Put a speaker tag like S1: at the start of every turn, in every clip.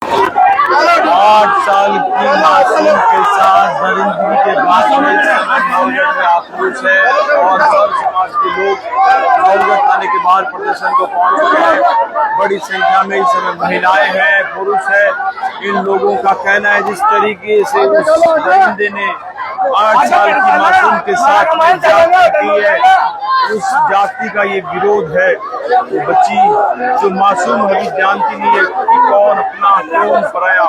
S1: 8 साल की मासूम के साथ दरिंदगी के बाद में आक्रोश है और सब समाज के लोग नौलगढ़ थाने के बाहर प्रदर्शन को पहुंच चुके हैं। बड़ी संख्या में इस समय महिलाएं हैं, पुरुष है। इन लोगों का कहना है जिस तरीके से उस दरिंदे ने 8 साल की मासूम के साथ में जाति की है, उस जाति का ये विरोध है। वो बच्ची जो मासूम अभी जानती नहीं है कि कौन अपना कौन पराया,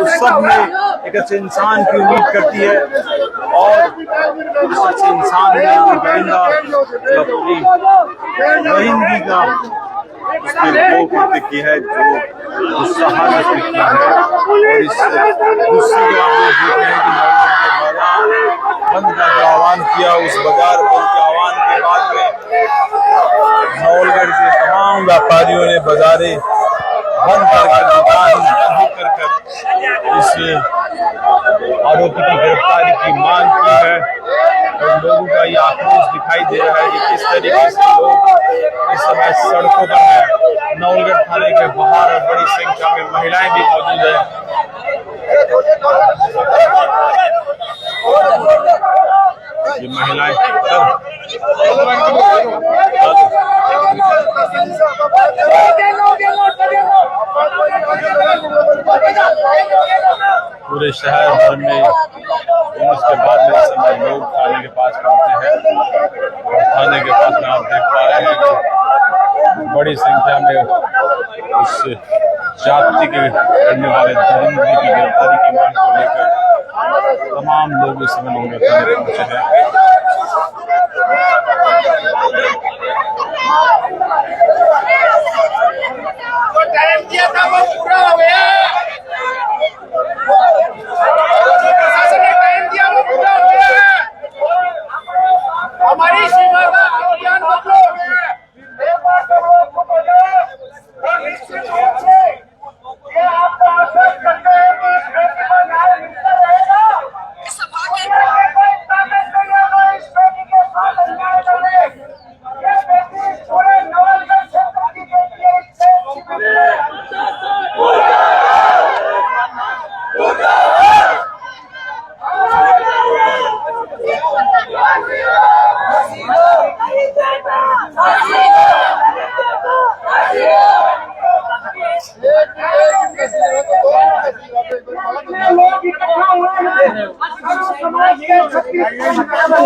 S1: उस सब में एक अच्छे इंसान की उम्मीद करती है और उस अच्छे इंसान ने वो दरिंदा अपनी दरिंदगी का उसने वो कृत्य की है जो गुस्सा किया है। और इस गुस्से के आप लोग देख रहे हैं कि बाजार बंद का जो आह्वान किया, उस बाजार बंद के आह्वान के बाद में नौलगढ़ के तमाम व्यापारियों ने बाजारें बंद करके दुकान बंद कर इस आरोपी की गिरफ्तारी की मांग की है। और लोगों का ये आक्रोश दिखाई दे रहा है कि किस तरीके से लोग इस समय सड़कों पर हैं। नौलगढ़ थाने के बाहर बड़ी संख्या में महिलाएं भी मौजूद है। ये महिलाएं पूरे शहर भर में उसके बाद में इस समय लोग थाने के पास पहुंचे हैं और थाने के पास में आप देख पा रहे हैं कि बड़ी संख्या में उस जाति के करने वाले दरिंदे की गिरफ्तारी की मांग को लेकर तमाम लोग इस समय नौलगढ़ थाने पहुंचे हैं।
S2: जो टाइम दिया था वो पूरा हो गया। जो प्रशासन ने टाइम दिया वो पूरा हो गया। हमारी सीमा का अभियान बदलो हो गया। एक बार सब लोग चुप हो जाए और निश्चित रूप से ये आपको आश्वस्त करते हैं कि इस बेटी को न्याय मिलता रहेगा। इस बेटी के साथ अन्याय करे। ये बेटी पूरे नौलगढ़ क्षेत्र की बेटी है। लोग इकट्ठा हुए हैं समाज के
S1: तमाम लोग कह रहे हैं कि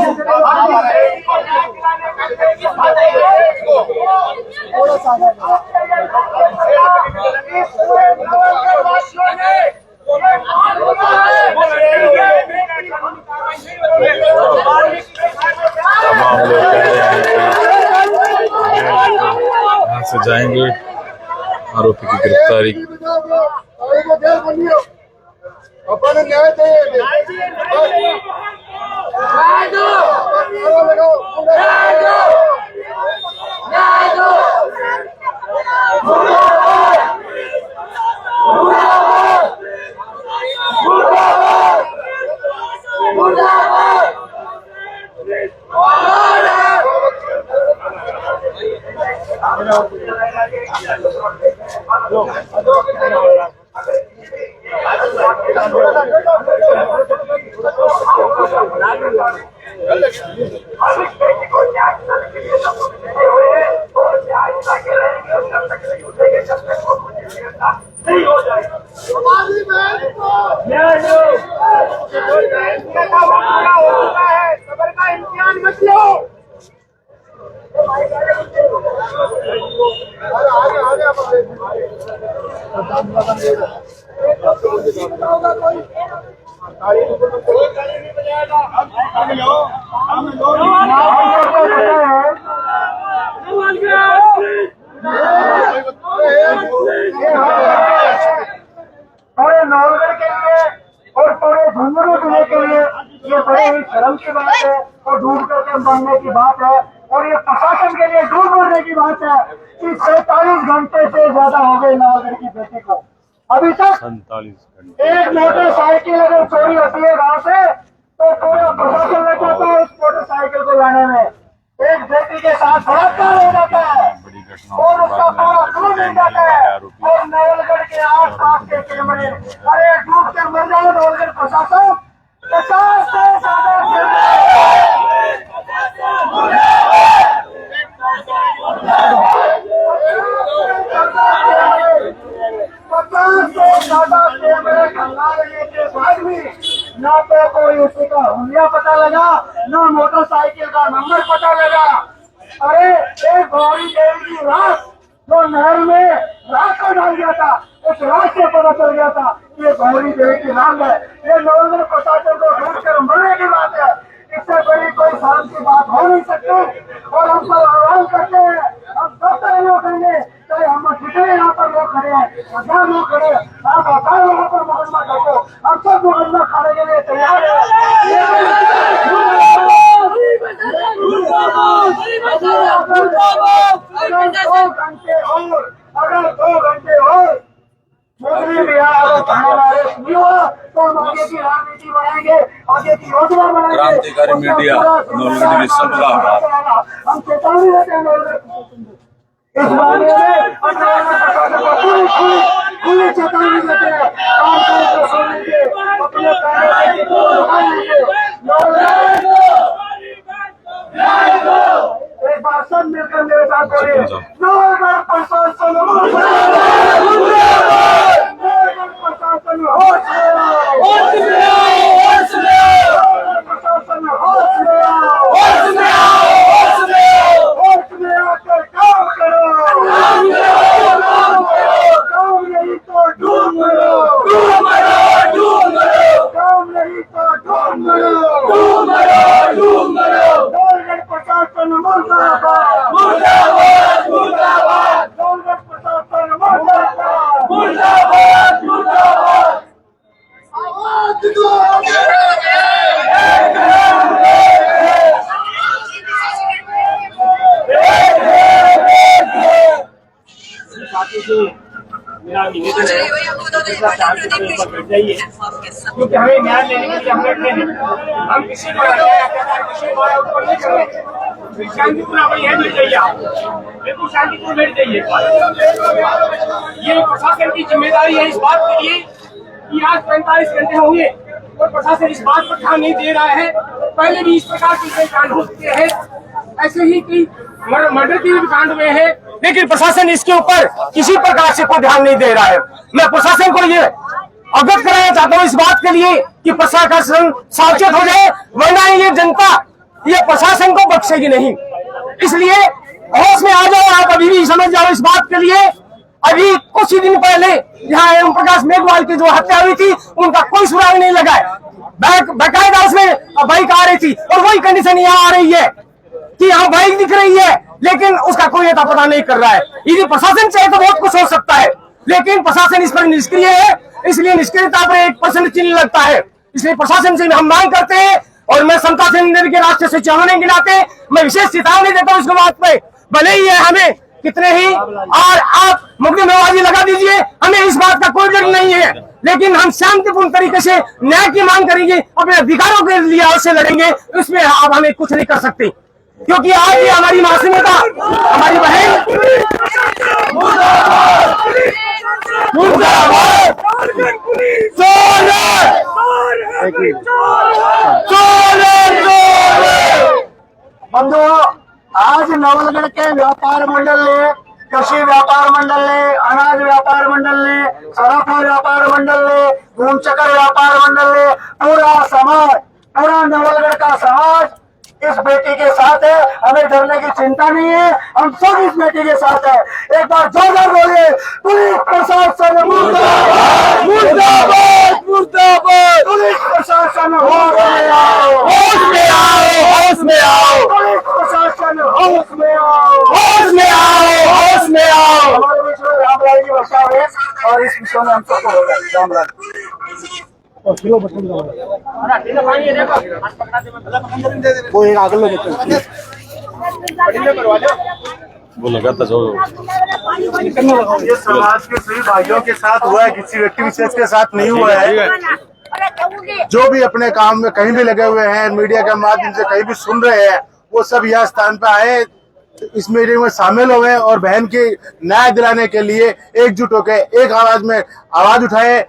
S1: यहाँ से जाएंगे आरोपी की गिरफ्तारी।
S3: अपन न्याय चाहिए। सबर का इम्तिहान मत लो। पूरे नौलगढ़ के लिए और पूरे झुंझुनू जिले के लिए ये बड़े ही शर्म की बात है और डूब करके मरने की बात है। और ये प्रशासन के लिए डूब मरने की बात है कि 47 घंटे से ज्यादा हो गए नौलगढ़ की बेटी को। अभी तक
S1: 47 घंटे
S3: एक मोटरसाइकिल अगर चोरी होती है गांव से तो पूरा प्रशासन लग जाता है उस मोटरसाइकिल को लाने में। एक बेटी के साथ बलात्कार हो जाता है और उसका पूरा खून मिल जाता है। और नौलगढ़ के आसपास के कैमरे, अरे डूब के मर जाओ नवलगढ़ प्रशासन। 50 से ज्यादा कैमरे, 50 से ज्यादा कैमरे खंगालने के बाद भी ना तो कोई उसी का हुलिया पता लगा, ना मोटरसाइकिल का नंबर पता लगा। अरे एक गौरी देवी की लाश जो नहर में रात को डाल गया था, उस रात से पता चल गया था ये गौरी देवी की नाम है। ये नवलगढ़ प्रशासन को ढूंढ कर मरने की बात है, इससे बड़ी कोई शर्म की बात हो नहीं सकती। और हम सब आह्वान करते हैं, हम सब तरह लोग करेंगे, चाहे हम जितने यहाँ पर लोग खड़े हैं, 1000 लोग खड़े हैं, आप 1000 लोगों पर मुकदमा कर दो, हम सब मुकदमा खाने के लिए तैयार है। अगर 2 घंटे और मुस्लिम बिहार हमारे नहीं हुआ तो हम आगे की रणनीति बनाएंगे, आगे की योजना बनाएंगे।
S1: क्रांतिकारी मीडिया नवलगढ़ डिवीजन का
S3: हम चेतावनी देते हैं नवलगढ़ इस मामले में, पूरी चेतावनी देते हैं। अपने एक बार सब मिलकर मेरे साथ बोलिए, नवलगढ़ प्रशासन प्रशासन होश में आओ, प्रशासन होश में आओ, होश में आकर काम करो, काम नहीं तो ढूंढ मरो, काम नहीं तो ढूंढ मरो। नवलगढ़ प्रशासन मुर्दाबाद, नवलगढ़ प्रशासन मुर्दाबाद।
S2: क्योंकि हमें न्याय लेने के लिए हम बैठे हैं, हम किसी को किसी को ऊपर नहीं कर रहे, शांतिपूर्ण है मिल जाइए, आप बिल्कुल शांतिपूर्ण बैठ जाइए। ये प्रशासन की जिम्मेदारी है इस बात के लिए कि आज 45 घंटे होंगे और प्रशासन इस बात पर ध्यान नहीं दे रहा है। पहले भी इस प्रकार के कई कांड हो चुके हैं, ऐसे ही कई मर्डर के भी कांड हुए हैं, लेकिन प्रशासन इसके ऊपर किसी प्रकार से कोई ध्यान नहीं दे रहा है। मैं प्रशासन को ये अवगत कराना चाहता हूँ इस बात के लिए कि प्रशासन सावचेत हो जाए, वरना ये जनता ये प्रशासन को बख्शेगी नहीं। इसलिए होश में आ जाओ, आप अभी भी समझ जाओ इस बात के लिए। अभी कुछ ही दिन पहले यहाँ एम प्रकाश मेघवाल की जो हत्या हुई थी, उनका कोई सुराग नहीं लगा है, बाकायदा उसमें बाइक आ रही थी और वही कंडीशन यहाँ आ रही है कि यहाँ बाइक दिख रही है, लेकिन उसका कोई अता पता नहीं कर रहा है। यदि प्रशासन चाहे तो बहुत कुछ हो सकता है, लेकिन प्रशासन इस पर निष्क्रिय है, इसलिए निष्क्रियता पर 1% चिन्ह लगता है। इसलिए प्रशासन से हम मांग करते हैं, और मैं समता सेना के राष्ट्रीय सचिव होने के नाते मैं विशेष चेतावनी देता हूँ इस बात पे, भले ही है हमें कितने ही और आप मुकदमेबाजी लगा दीजिए, हमें इस बात का कोई डर नहीं है, लेकिन हम शांतिपूर्ण तरीके से न्याय की मांग करेंगे, अपने अधिकारों के लिए अवश्य लड़ेंगे। इसमें आप हमें कुछ नहीं कर सकते, क्योंकि आज ये हमारी मासूमियत, हमारी बहन
S3: बंधुओं, आज नवलगढ़ के व्यापार मंडल ने, कृषि व्यापार मंडल ने, अनाज व्यापार मंडल ने, सराफा व्यापार मंडल ने, धूमचक्र व्यापार मंडल ने, पूरा समाज, पूरा नवलगढ़ का समाज इस बेटी के साथ है। हमें डरने की चिंता नहीं है, हम सब इस बेटी के साथ है। एक बार जोरदार बोलिए, पुलिस प्रशासन मुर्दाबाद, मुर्दाबाद, मुर्दाबाद। पुलिस प्रशासन होश में आओ, होश में आओ, होश में आओ। पुलिस प्रशासन होश में आओ, होश में आओ, होश में आओ। हमारे बीच में रामलाल की वर्षा हुई और इस विषय में हम सबको होगा रामलाल। वो एक आगे लो
S1: बोलो कहता जो
S3: ये समाज के सभी भाइयों के साथ हुआ है, किसी व्यक्ति विशेष के साथ नहीं हुआ है। जो भी अपने काम में कहीं भी लगे हुए हैं, मीडिया के माध्यम से कहीं भी सुन रहे हैं, वो सब यह स्थान पे आए
S4: इस मीटिंग में शामिल हुए और बहन की न्याय दिलाने के लिए एकजुट होकर एक आवाज में आवाज उठाए।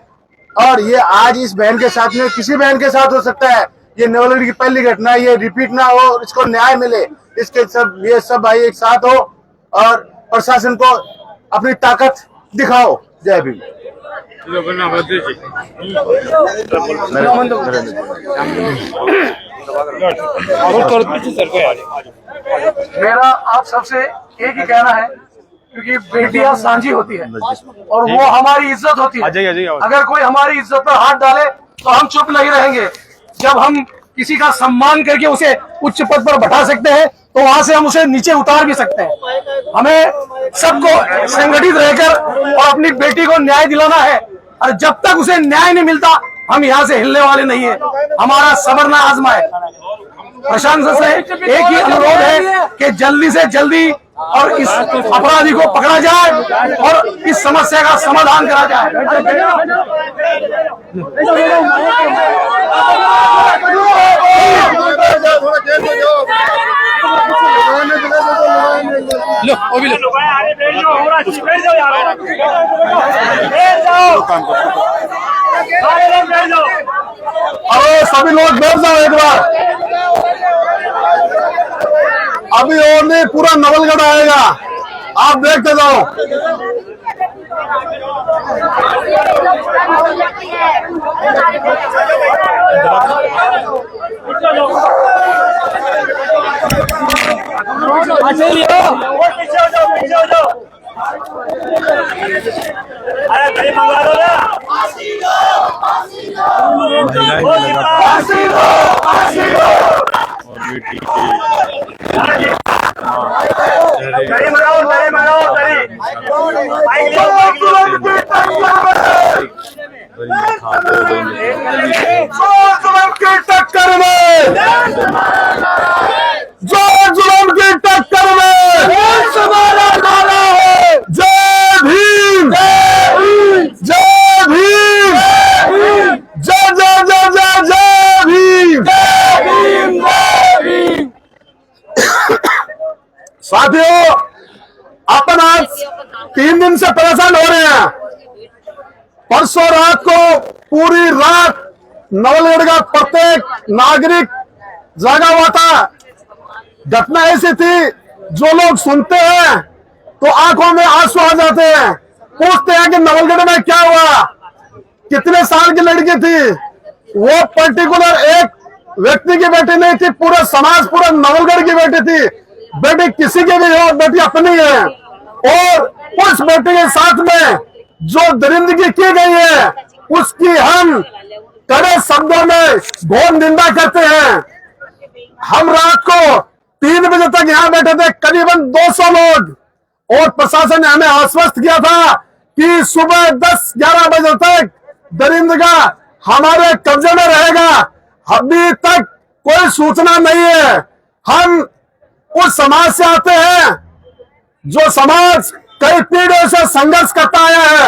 S4: और ये आज इस बहन के साथ में किसी बहन के साथ हो सकता है, ये नवलगढ़ की पहली घटना, ये रिपीट ना हो, इसको न्याय मिले, इसके सब ये सब भाई एक साथ हो और प्रशासन को अपनी ताकत दिखाओ। जय भीम।
S3: मेरा आप सबसे एक ही कहना है, क्योंकि बेटियां सांझी होती है और वो हमारी इज्जत होती है। अगर कोई हमारी इज्जत पर हाथ डाले तो हम चुप नहीं रहेंगे। जब हम किसी का सम्मान करके उसे उच्च पद पर बैठा सकते हैं तो वहां से हम उसे नीचे उतार भी सकते हैं। हमें सबको संगठित रहकर और अपनी बेटी को न्याय दिलाना है, और जब तक उसे न्याय नहीं मिलता हम यहाँ से हिलने वाले नहीं है। हमारा सब्र ना आजमाए। प्रशासन से एक ही अनुरोध है कि जल्दी से जल्दी और इस अपराधी को पकड़ा जाए और इस समस्या का समाधान करा जाए।
S4: अरे सभी लोग बैठ जाओ एक बार, अभी और नहीं पूरा नवलगढ़ आएगा, आप देखते जाओ।
S2: अरे गरीब मंगा दो ना।
S4: जुल्म की टक्कर में, जो जुल्म की टक्कर में हमारा नारा है जय भीम, जय भीम, जय जय जय जय जय भीम, जय भीम। साथियों, अपन आज 3 दिन से परेशान हो रहे हैं। परसों रात को पूरी रात नवलगढ़ का प्रत्येक नागरिक जागा हुआ था। घटना ऐसी थी, जो लोग सुनते हैं तो आंखों में आंसू आ जाते हैं, पूछते हैं कि नवलगढ़ में क्या हुआ, कितने साल की लड़की थी। वो पर्टिकुलर एक व्यक्ति की बेटी नहीं थी, पूरा समाज, पूरा नवलगढ़ की बेटी थी। बेटी किसी की भी हो, बेटी अपनी है। और उस बेटी के साथ में जो दरिंदगी की गई है उसकी हम कड़े शब्दों में घोर निंदा करते हैं। हम रात को 3 बजे तक यहाँ बैठे थे, करीबन 200 लोग, और प्रशासन ने हमें आश्वस्त किया था कि सुबह 10-11 बजे तक दरिंदगा हमारे कब्जे में रहेगा। अभी तक कोई सूचना नहीं है। हम उस समाज से आते हैं जो समाज कई पीढ़ियों से संघर्ष करता आया है।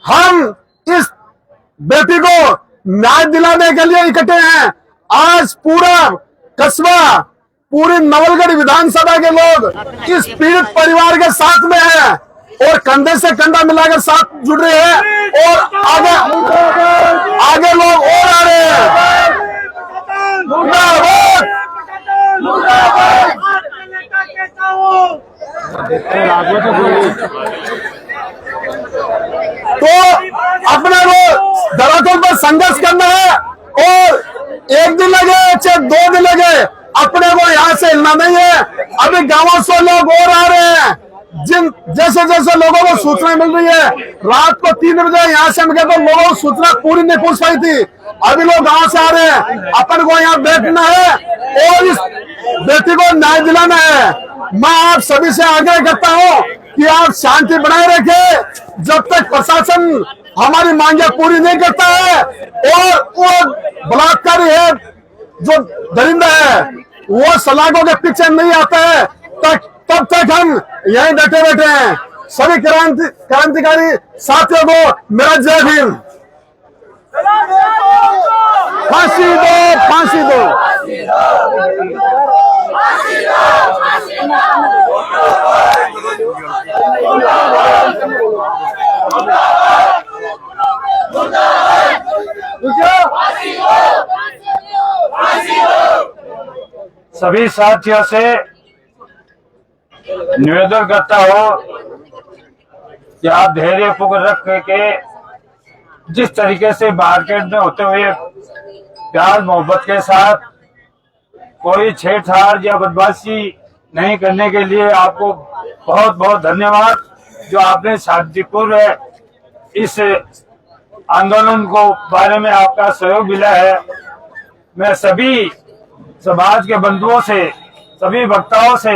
S4: हम इस बेटी को न्याय दिलाने के लिए इकट्ठे हैं। आज पूरा कस्बा, पूरी नवलगढ़ विधानसभा के लोग इस पीड़ित परिवार के साथ में हैं और कंधे से कंधा मिलाकर साथ जुड़ रहे हैं, और आगे लोग और आ रहे हैं। तो अपने को धरातल पर संघर्ष करना है, और 1 दिन लगे चाहे 2 दिन लगे, अपने को यहाँ से हिलना नहीं है। अभी गांवों से लोग और आ रहे हैं। जैसे जैसे लोगों को सूचना मिल रही है, रात को 3 बजे यहाँ से हम गए तो लोगों को सूचना पूरी नहीं पहुंच पाई थी। अभी लोग गांव से आ रहे हैं। अपन को यहाँ बैठना है और इस बेटी को न्याय दिलाना है। मैं आप सभी से आग्रह करता हूँ कि आप शांति बनाए रखें जब तक प्रशासन हमारी मांगे पूरी नहीं करता है, और वो बलात्कारी है जो दरिंदा है वो सलाखों के पीछे नहीं आता है, तब तक हम यहीं बैठे बैठे हैं। सभी क्रांतिकारी साथियों को मेरा जय भीम। फांसी दो, फांसी दो।
S5: सभी साथियों से निवेदन करता हूं कि आप धैर्य पूर्वक रख के जिस तरीके से मार्केट में होते हुए प्यार मोहब्बत के साथ कोई छेड़छाड़ या बदमाशी नहीं करने के लिए आपको बहुत बहुत धन्यवाद। जो आपने शांतिपूर्ण इस आंदोलन को बारे में आपका सहयोग मिला है। मैं सभी समाज के बंधुओं से, सभी वक्ताओं से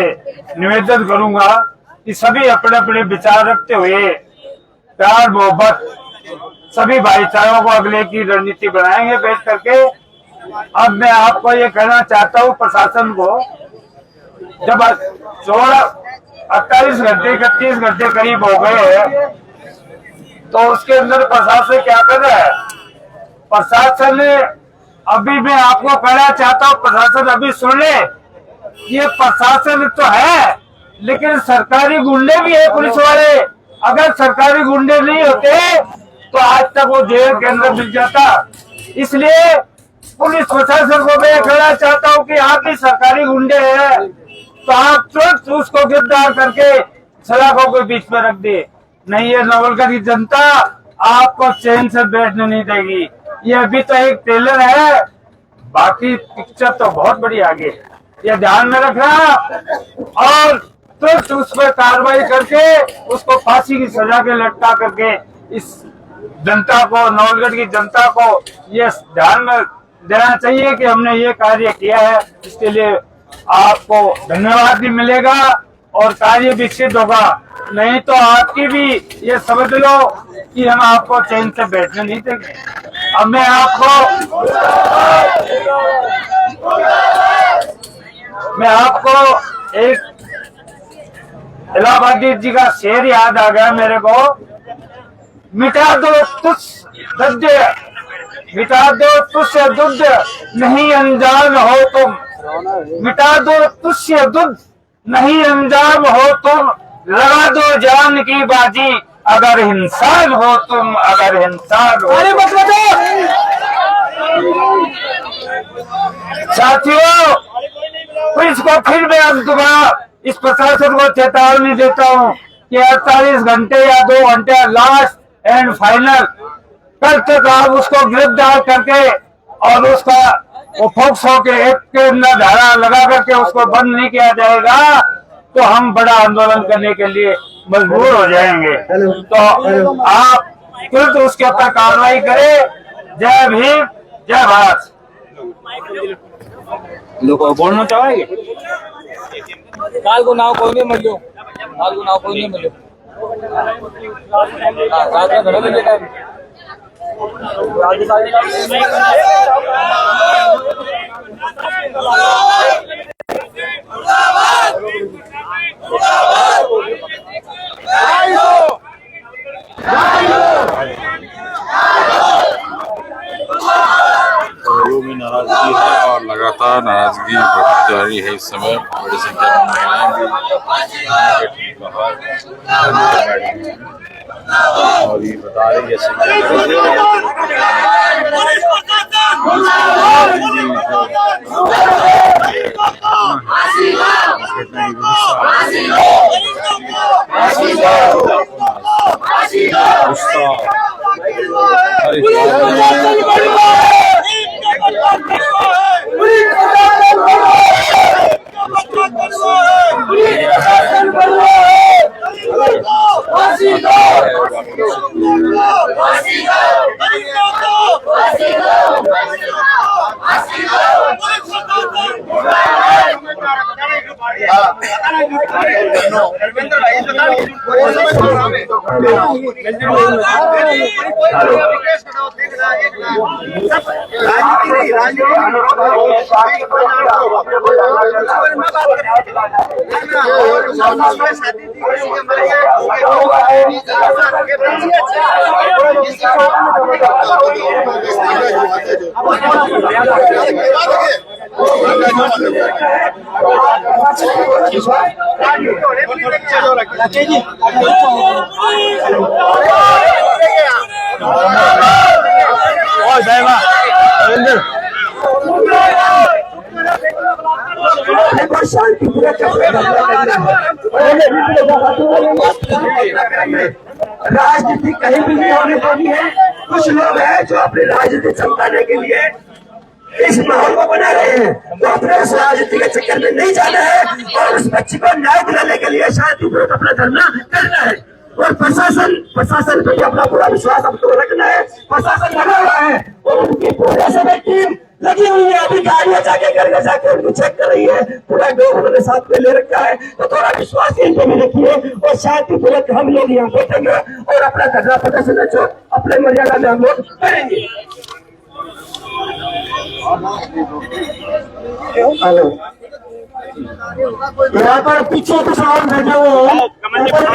S5: निवेदन करूंगा कि सभी अपने अपने विचार रखते हुए प्यार मोहब्बत सभी भाईचारों को अगले की रणनीति बनाएंगे बैठ करके। अब मैं आपको ये कहना चाहता हूँ प्रशासन को, जब 28 घंटे 31 घंटे करीब हो गए हैं तो उसके अंदर प्रशासन क्या कर रहा है? प्रशासन ने अभी मैं आपको कहना चाहता हूँ, प्रशासन अभी सुन ले, ये प्रशासन तो है लेकिन सरकारी गुंडे भी है पुलिस वाले। अगर सरकारी गुंडे नहीं होते तो आज तक वो जेल के अंदर मिल जाता। इसलिए पुलिस प्रशासन को मैं कहना चाहता हूँ कि आप भी सरकारी गुंडे हैं तो आप तुरंत उसको गिरफ्तार करके सलाखों के बीच में रख दे, नहीं ये नवलगढ़ की जनता आपको चैन से बैठने नहीं देगी। ये अभी तो एक ट्रेलर है, बाकी पिक्चर तो बहुत बड़ी आगे है, ये ध्यान में रखना और तुरंत उस पर कार्रवाई करके उसको फांसी की सजा के लटका करके इस जनता को, नवलगढ़ की जनता को ये ध्यान में देना चाहिए कि हमने ये कार्य किया है। इसके लिए आपको धन्यवाद भी मिलेगा और कार्य विकसित होगा। नहीं तो आपकी भी ये समझ लो कि हम आपको चैन से बैठने नहीं देंगे। अब मैं आपको एक इलाहाबादी जी का शेर याद आ गया मेरे को। मिटा दो तुझसे दुध नहीं अनजान हो तुम, मिटा दो तुझसे दुध नहीं अनजान हो तुम, लगा दो जान की बाजी अगर इंसान हो तुम, अगर इंसान हो। साथियों, पुलिस को फिर मैं दोबारा इस प्रशासन को चेतावनी देता हूँ कि 48 घंटे या 2 घंटे लास्ट एंड फाइनल कल तक आप उसको गिरफ्तार करके और उसका वो फोक्सो के एक्ट के अंदर धारा लगा करके उसको बंद नहीं किया जाएगा तो हम बड़ा आंदोलन करने के लिए मजबूर हो जाएंगे। तो आप तुरंत उसके ऊपर कार्रवाई करें। जय भीम, जय भारत।
S6: लोग बोलना चाहेंगे काल को नाव कोई नहीं मिलो, काल को नाव कोई नहीं मिलो। रात में घरों में लेकर
S7: लोगों में नाराजगी है और लगातार नाराजगी बढ़ती जा रही है। इस समय बड़ी संख्या में महिलाएं भी और ये बता रही
S1: और जाएगा रविंदर
S3: राजनीति कहीं भी नहीं होने देनी है। कुछ लोग हैं जो अपनी राजनीति चमकाने के लिए इस माहौल को बना रहे हैं, तो अपने उस राजनीति के चक्कर में नहीं जाना है और उस बच्ची को न्याय दिलाने के लिए शांतिपूर्वक अपना धरना करना है। और प्रशासन पे अपना पूरा विश्वास हमको रखना है। प्रशासन लगा हुआ है और उनकी पूरे समय टीम लगी हुई है। अभी गाड़ियां जाके घर जाके उनको चेक कर रही है, पूरा लोग उन्होंने साथ में ले रखा है। तो थोड़ा विश्वास इन पे भी रखिए और शांतिपूर्वक हम लोग यहाँ बैठेंगे और अपना धरना प्रदर्शन जो अपने मर्यादा में हम लोग करेंगे। हेलो, यहाँ पर पीछे कुछ लोग बैठे हुए हैं,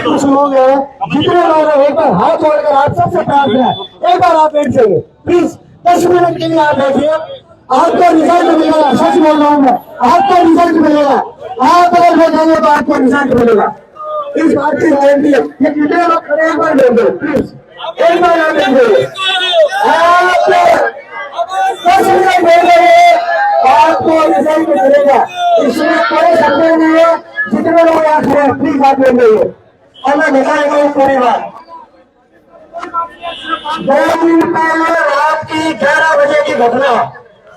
S3: कुछ लोग हैं, जितने लोग हैं एक बार हाथ जोड़कर आप सबसे प्रार्थना है, एक बार आप बैठ जाइए प्लीज। 10 मिनट के लिए आप बैठिए, आपको रिजल्ट मिलेगा। सच बोल रहा हूँ मैं, आपको रिजल्ट मिलेगा। आप अगर बैठेंगे तो आपको रिजल्ट मिलेगा। इस बात की गारंटी है। ये कितने लोग खड़े एक बार बैठ जाए प्लीज, एक बार आप बैठ जाइए। आप 10 मिनट बैठ जाइए, आपको रिजल्ट मिलेगा। इसमें कोई संदेह नहीं है। जितने लोग यहाँ खड़े हैं प्लीज आप बैठ जाइए और मैं दिखाएगा हूँ पूरी बात। 2 दिन पहले रात की 11 बजे की घटना,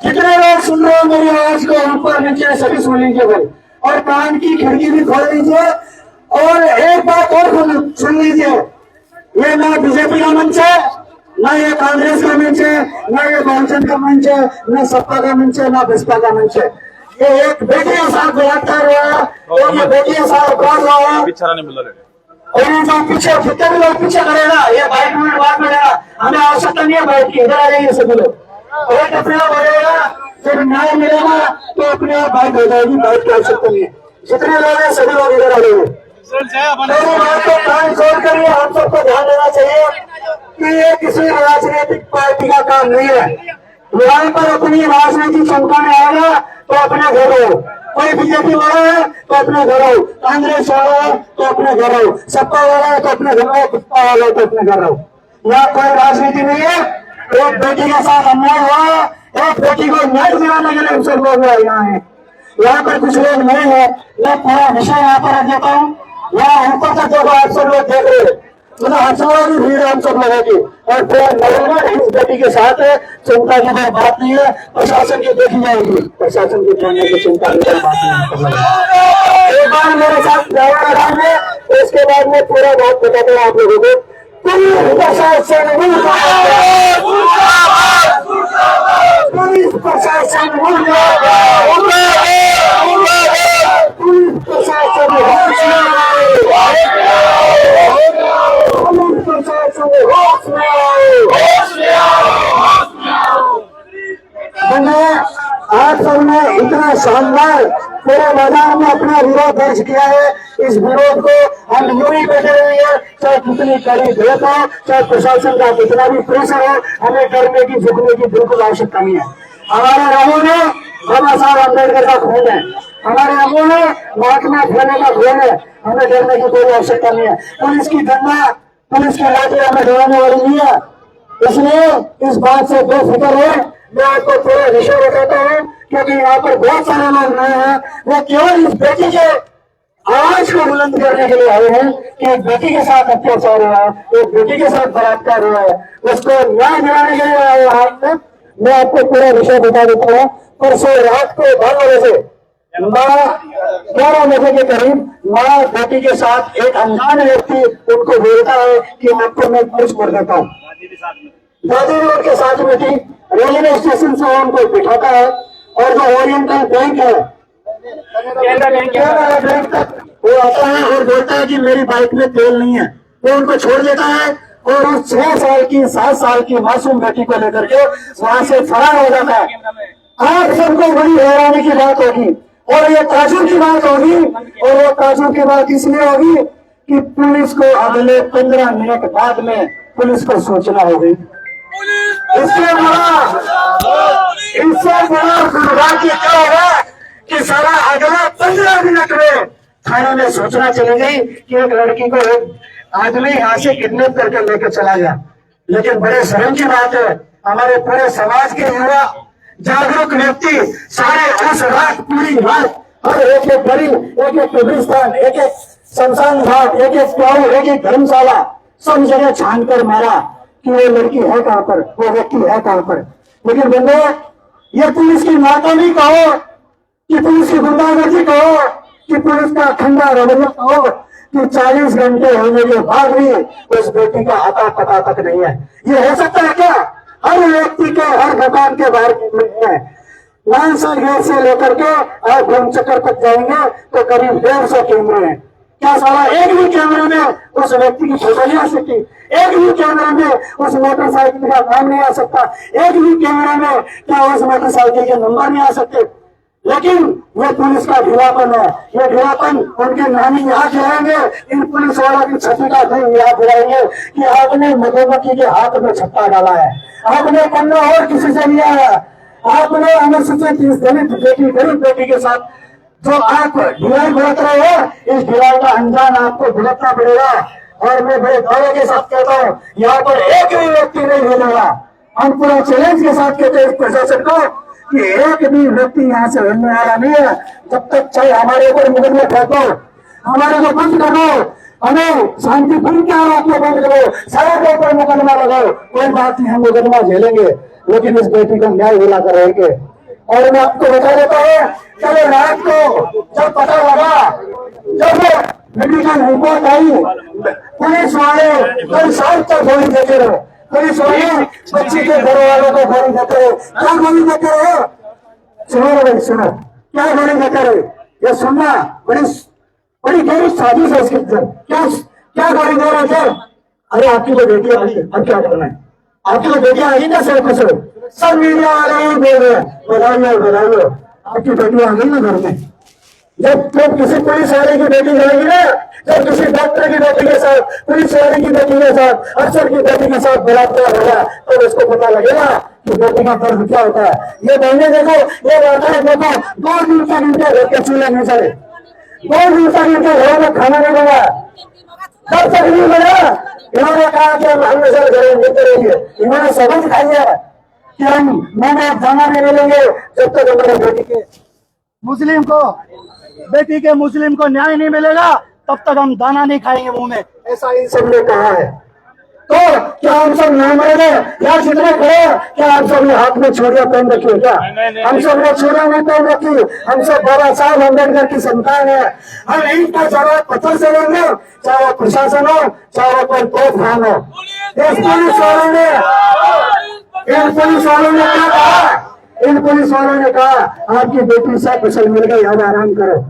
S3: जितने लोग सुन रहे हो मेरी आवाज को ऊपर नीचे सभी सुन लीजिए भाई, और कान की खिड़की भी खोल लीजिए। और एक बात और सुन लीजिए, ये ना बीजेपी का मंच है, ना ये कांग्रेस का मंच है, ना ये बहुजन का मंच है, ना सपा का मंच है, ना बसपा का मंच है। ये एक बेटी के साथ बलात्कार हुआ है और ये बेटी के साथ अपराध हुआ है। और ये जो पीछे जितने भी लोग पीछे करेगा, ये बाइक मिनट बाद में रहेगा, हमें आवश्यकता नहीं है बाइक की, इधर आ जाइए सभी लोग। और अपने आप बढ़ेगा, जब न्याय मिलेगा तो अपने आप बाइक हो जाएगी, बाइक की आवश्यकता नहीं है। जितने लोग हैं सभी लोग इधर आ जाइए। मेरी बात को कान खोल कर हम सबको ध्यान देना चाहिए कि ये किसी राजनीतिक पार्टी का काम नहीं है। यहाँ पर अपनी राजनीति चमकाने आएगा तो अपने घर हो, कोई बीजेपी वाला है तो अपने घर हो, कांग्रेस वाला है तो अपने घर हो, सपा वाला है तो अपने घर हो, कुत्ता वाला है तो अपने घर हो। यहाँ कोई राजनीति नहीं है। एक बेटी के साथ अन्याय हुआ, एक बेटी को न्याय दिलाने के लिए हम सब लोग यहाँ है। यहाँ पर कुछ लोग नहीं है, मैं पूरा विषय यहाँ पर रख देता हूँ। यहाँ ऊपर तक जो आप सब लोग देख रहे हैं, मतलब हजारों की भीड़ हम सब लोगों की, और पूरा नरेंद्र इस बेटी के साथ है। चिंता की कोई बात नहीं है, प्रशासन की देखी जाएगी, प्रशासन की जाने की चिंता की कोई बात नहीं है। एक बार मेरे साथ रहेंगे, उसके बाद में पूरा बात बताता हूँ आप लोगों को। प्रशासन पुलिस प्रशासन आप सबने इतना शानदार पूरे मैदान में अपना विरोध दर्ज किया है। इस विरोध को हम यूं ही बैठे रहेंगे, चाहे कितनी कड़ी धूप हो, चाहे प्रशासन का कितना भी प्रेशर हो, हमें डरने की झुकने की बिल्कुल आवश्यकता नहीं है। हमारे रंगों में बाबा साहब अम्बेडकर का खून है, हमारे रंगों में महात्मा फुले का खून है, हमें डरने की कोई आवश्यकता नहीं है। पुलिस की डंडा, पुलिस की लाठी हमें डराने वाली नहीं है, इसलिए इस बात से बेफिक्र है। मैं आपको पूरा विषय बताता हूँ, क्योंकि यहाँ पर बहुत सारे लोग नए हैं, वो केवल इस बेटी के आवाज को बुलंद करने के लिए आए हैं कि एक बेटी के साथ अत्याचार हुआ है, एक बेटी के साथ बलात्कार हुआ है, उसको न्याय दिलाने के लिए आए हैं। मैं आपको पूरा विषय बता देता हूँ। परसों रात को 12 बजे 11 बजे के करीब माँ बेटी के साथ एक अनजान व्यक्ति उनको बोलता है कि आपको मैं कुछ कर देता हूँ। दादी भी उनके साथ में थी। रेलवे स्टेशन से उनको बिठाता है और जो ओरिएंटल बैंक है, बैंक तक वो आता है और बोलता है कि मेरी बाइक में तेल नहीं है। वो उनको छोड़ देता है और उस 6 साल की 7 साल की मासूम बेटी को लेकर के वहां से फरार हो जाता है। आप सबको बड़ी हैरानी की बात होगी और ये ताजुब की बात होगी, और वो ताजुब की बात इसलिए होगी कि पुलिस को अगले 15 मिनट बाद में पुलिस को सूचना होगी। इससे बड़ा दुर्भाग्य क्या होगा कि सारा अगला 15 मिनट में थाने में सूचना चली गई कि एक लड़की को एक आदमी यहाँ से किडनैप करके लेकर चला गया। लेकिन बड़े शर्म की बात है, हमारे पूरे समाज के युवा जागरूक व्यक्ति सारे उस रात पूरी रात हर एक एक गली, एक एक कब्रिस्तान, एक एक शमशान घाट, एक एक गाँव, एक एक धर्मशाला, सब जगह छान कर मारा कि वो लड़की है कहाँ पर, वो व्यक्ति है कहाँ पर। लेकिन बंदो, ये पुलिस की नाकामी कहो कि पुलिस की गुंडागर्दी कहो कि पुलिस का ठंडा रवैया कहो कि 40 घंटे होने के बाद भी उस बेटी का आता पता तक नहीं है। ये हो सकता है क्या? हर व्यक्ति के हर दुकान के बाहर है, लाइनसर गेट से लेकर के आप घूम चक्कर तक जाएंगे तो करीब 150 कैमरे हैं। क्या सारा एक भी कैमरे में उस व्यक्ति की फोटो नहीं आ सकती? एक भी कैमरे में उस मोटरसाइकिल का नाम नहीं आ सकता? एक भी कैमरे में क्या उस मोटरसाइकिल के नंबर नहीं आ सकते? लेकिन ये पुलिस का ढीलापन है। ये ढीलापन उनके नानी यहाँ गिराएंगे, इन पुलिस वालों की छठी का दिन यहाँ गिराएंगे कि आपने मधुमक्खी के हाथ में छप्पा डाला है, आपने पन्ना और किसी से लिया है, आपने अनुसूचित दलित बेटी गरीब बेटी के साथ जो आप ढिलाई बरत रहे हो, इस ढिलाई का अंजाम आपको भुगतना पड़ेगा। और मैं बड़े दावे के साथ कहता हूँ, यहाँ पर एक भी व्यक्ति नहीं मिलेगा। हम पूरा चैलेंज के साथ कहते हैं प्रशासन को कि एक भी व्यक्ति यहाँ से हिलने वाला नहीं है जब तक चाहे हमारे ऊपर मुकदमे फेंको, हमारे को बंद करो, हमें शांतिपूर्ण के आरोप में बंद करो, सारे ऊपर मुकदमा लगाओ, कोई बात नहीं, हम मुकदमा झेलेंगे, लेकिन इस बेटी का न्याय दिला कर रहेंगे। और मैं आपको बता देता हूँ, कल रात को जब पता लगा, जब मेडिकल रिपोर्ट आई, पुलिस वाले कल शाम तक गोली देते रहे, पुलिस वाले बच्ची के घर वालों को गोली देते रहे। क्या गोली देते रहे? सुनो भाई सुनो, क्या गोली देते रहे? ये सुनना बड़ी गहरी साजिश है इसके अंदर। क्या गोली दे रहे थे? अरे आपकी तो बेटी आई है, अब क्या करना है? आपकी तो बेटियां आई ना, सर कुछ सब मीडिया वाले ही बोल रहे हैं, बता लो आपकी बेटी आ गई ना घर में। जब किसी पुलिस वाले की बेटी जाएगी ना, जब किसी डॉक्टर की बेटी के साथ, पुलिस वाले की बेटी के साथ, अफसर की बेटी के साथ बलात्कार होगा, तो उसको पता लगेगा कि बेटी का दर्द क्या होता है। ये बहने देखो, ये वाकई देखो, 2 दिन तक इनके घर के चूल्हे नहीं चले, 2 दिन तक इनके घरों में खाना नहीं बना, तब तक नहीं बना। इन्होंने कहा कि हम हमेशा घरे नहीं करेंगे, इन्होंने सबक खाई है कि हम मैंने दाना नहीं मिलेंगे जब तक हमारे बेटी के मुस्लिम को न्याय नहीं मिलेगा, तब तक हम दाना नहीं खाएंगे मुंह में, ऐसा इन सब ने कहा है। तो क्या हम सब नहीं मरे या जितने खड़े, क्या आप सब ने हाथ में छुरियां पहन रखी है? क्या हम सब ने छुरियां नहीं पहन रखी? हम सब बाबा साहब अम्बेडकर की संतान है। हम इनका जवाब पत्थर से लेंगे, चाहे वो प्रशासन हो, चाहे वो कोई तोफखान हो। इस पुलिस वालों ने इन पुलिस वालों ने कहा आपकी बेटी से कुशल मिल गई, अब आराम करो।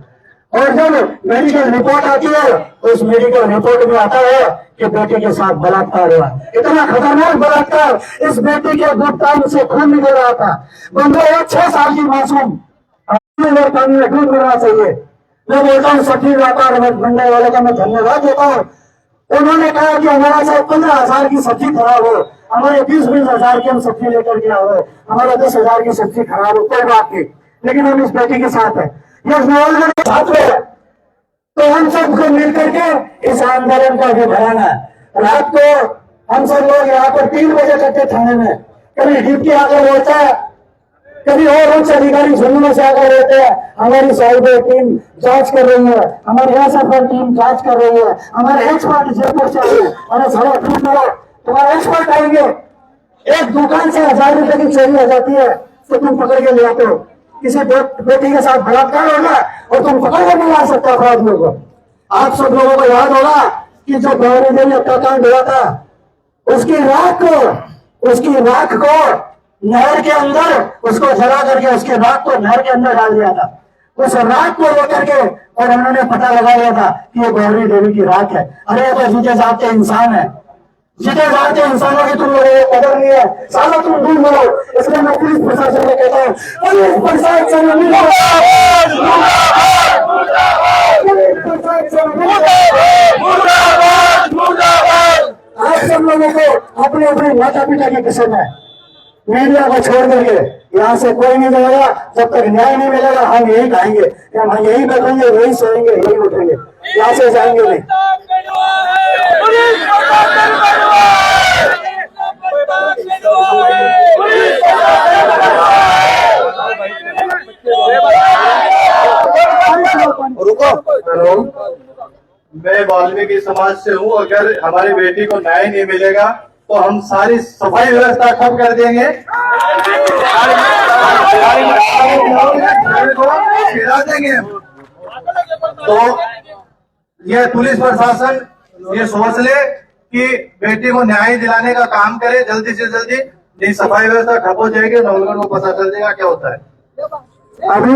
S3: और जब मेडिकल रिपोर्ट आती है, उस मेडिकल रिपोर्ट में आता है कि बेटी के साथ बलात्कार हुआ। इतना खतरनाक बलात्कार, इस बेटी के गुप्तांग से खून निकल रहा था। बंदो 6 साल की मासूम पानी में डूब मिलना चाहिए। मैं बोलता हूँ सभी व्यापार मंडल वालों का मैं धन्यवाद देता हूँ। उन्होंने कहा कि हमारा से 15,000 की सब्जी खराब हो, हमारे 20-20 हजार की हम सब्जी लेकर गया हो, हमारा 10,000 की सब्जी खराब हो, कोई बात नहीं, लेकिन हम इस बेटी के साथ है, ये छात्र है। तो हम सबको मिलकर के इस आंदोलन का भी बढ़ाना है। रात को हम सब लोग यहाँ पर 3 बजे करते थाने में, कभी डिप्टी आकर होता है, कभी और उच्च अधिकारी झुंझुनू से आकर रहते हैं। हमारी साइबर टीम जांच कर रही है, हमारी एसएफआई टीम जांच कर रही है, हमारे एक्सपर्ट जयपुर से आए। अरे सारा तुम्हारे एक्सपर्ट आएंगे। एक दुकान से 1000 रुपए की चोरी हो जाती है तो तुम पकड़ के ले आते हो। किसी बेटी के साथ बलात्कार होगा और तुम पकड़ के नहीं ला सकते अपराधियों को। आप सब लोगों को याद होगा कि जो गौरी देवी हत्याकांड हुआ था, उसकी राख को नहर के अंदर उसको जला करके उसके राख को नहर के अंदर डाल दिया था। उस राख को लेकर के और उन्होंने पता लगा लिया था कि ये गौरी देवी की राख है। अरे तो जीते जाते इंसान है, जितने जाते इंसानों की तुम लोगों को कदर नहीं है, सालों तुम ढूंढ लो। इसलिए मैं पुलिस प्रशासन को कहता हूँ, पुलिस प्रशासन आप सब लोगों को अपने अपने माता पिता की कसम है, मीडिया को छोड़ करके यहाँ से कोई नहीं जाएगा। जब तक न्याय नहीं मिलेगा हम यही खाएंगे, हम यही बैठेंगे, यही सोएंगे, यही उठेंगे, यहाँ से जाएंगे नहीं।
S1: रुको, मैं वाल्मीकि समाज से हूँ। अगर हमारी बेटी को न्याय नहीं मिलेगा तो हम सारी सफाई व्यवस्था ठप कर देंगे, गिरा देंगे। तो ये पुलिस प्रशासन ये सोच ले कि बेटी को न्याय दिलाने का काम करे जल्दी से जल्दी, नहीं सफाई व्यवस्था ठप हो जाएगी। नवलगढ़ को पता चल जाएगा क्या होता है।
S3: अभी